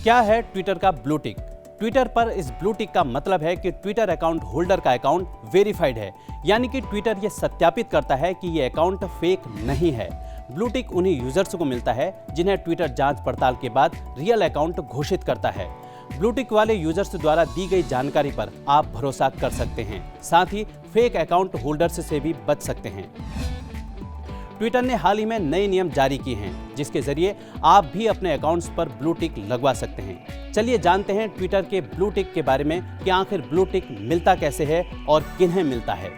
क्या है ट्विटर का ब्लू टिक? ट्विटर पर इस ब्लू टिक का मतलब है कि ट्विटर अकाउंट होल्डर का अकाउंट वेरीफाइड है, यानी कि ट्विटर ये सत्यापित करता है कि ये अकाउंट फेक नहीं है। ब्लू टिक उन्हीं यूजर्स को मिलता है जिन्हें ट्विटर जांच पड़ताल के बाद रियल अकाउंट घोषित करता है। ब्लू टिक वाले यूजर्स द्वारा दी गई जानकारी पर आप भरोसा कर सकते हैं, साथ ही फेक अकाउंट होल्डर्स से भी बच सकते हैं। ट्विटर ने हाल ही में नए नियम जारी किए हैं, जिसके जरिए आप भी अपने अकाउंट्स पर ब्लू टिक लगवा सकते हैं। चलिए जानते हैं ट्विटर के ब्लू टिक के बारे में कि आखिर ब्लू टिक मिलता कैसे है और किन्हें मिलता है।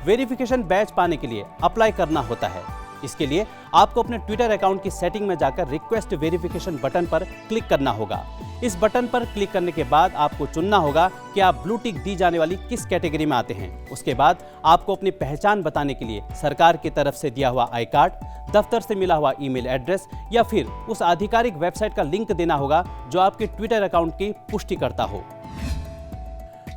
वेरिफिकेशन बैच पाने के लिए अप्लाई करना होता है। इसके लिए आपको अपने ट्विटर अकाउंट की सेटिंग में जाकर रिक्वेस्ट वेरिफिकेशन बटन पर क्लिक करना होगा। इस बटन पर क्लिक करने के बाद आपको चुनना होगा कि आप ब्लू टिक दी जाने वाली किस कैटेगरी में आते हैं। उसके बाद आपको अपनी पहचान बताने के लिए सरकार की तरफ से दिया हुआ आई कार्ड, दफ्तर से मिला हुआ ईमेल एड्रेस या फिर उस आधिकारिक वेबसाइट का लिंक देना होगा जो आपके ट्विटर अकाउंट की पुष्टि करता हो।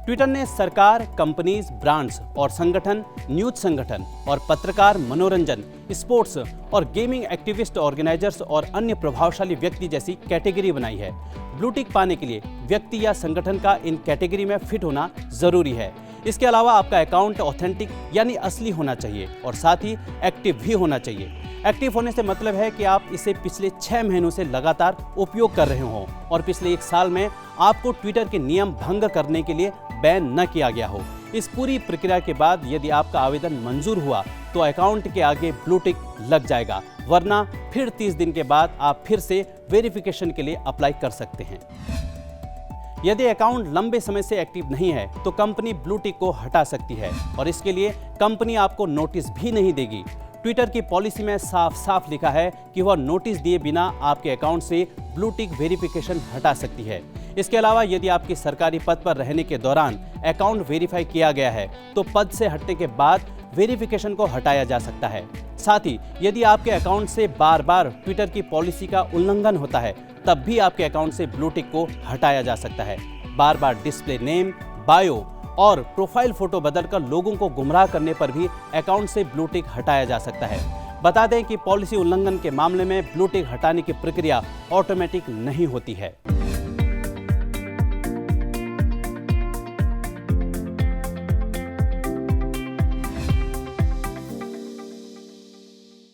ट्विटर ने सरकार, कंपनीज, ब्रांड्स और संगठन, न्यूज संगठन और पत्रकार, मनोरंजन, स्पोर्ट्स और गेमिंग एक्टिविस्ट, ऑर्गेनाइजर्स और अन्य प्रभावशाली व्यक्ति जैसी कैटेगरी बनाई है। ब्लू टिक पाने के लिए व्यक्ति या संगठन का इन कैटेगरी में फिट होना जरूरी है। इसके अलावा आपका अकाउंट ऑथेंटिक यानी असली होना चाहिए और साथ ही एक्टिव भी होना चाहिए। एक्टिव होने से मतलब है कि आप इसे पिछले 6 महीनों से लगातार उपयोग कर रहे हों और पिछले 1 साल में आपको ट्विटर के नियम भंग करने के लिए बैन न किया गया हो। इस पूरी प्रक्रिया के बाद यदि आपका आवेदन मंजूर हुआ तो अकाउंट के आगे ब्लू टिक लग जाएगा, वरना फिर 30 दिन के बाद आप फिर से वेरिफिकेशन के लिए अप्लाई कर सकते हैं। यदि अकाउंट लंबे समय से एक्टिव नहीं है तो कंपनी ब्लू टिक को हटा सकती है और इसके लिए कंपनी आपको नोटिस भी नहीं देगी। ट्विटर की पॉलिसी में साफ साफ लिखा है कि वह नोटिस दिए बिना आपके अकाउंट से ब्लू टिक वेरिफिकेशन हटा सकती है। इसके अलावा यदि आपकी सरकारी पद पर रहने के दौरान अकाउंट वेरीफाई किया गया है तो पद से हटने के बाद वेरिफिकेशन को हटाया जा सकता है। साथ ही यदि आपके अकाउंट से बार बार ट्विटर की पॉलिसी का उल्लंघन होता है तब भी आपके अकाउंट से ब्लू टिक को हटाया जा सकता है। बार बार डिस्प्ले नेम, बायो और प्रोफाइल फोटो बदलकर लोगों को गुमराह करने पर भी अकाउंट से ब्लू टिक हटाया जा सकता है। बता दें कि पॉलिसी उल्लंघन के मामले में ब्लू टिक हटाने की प्रक्रिया ऑटोमेटिक नहीं होती है।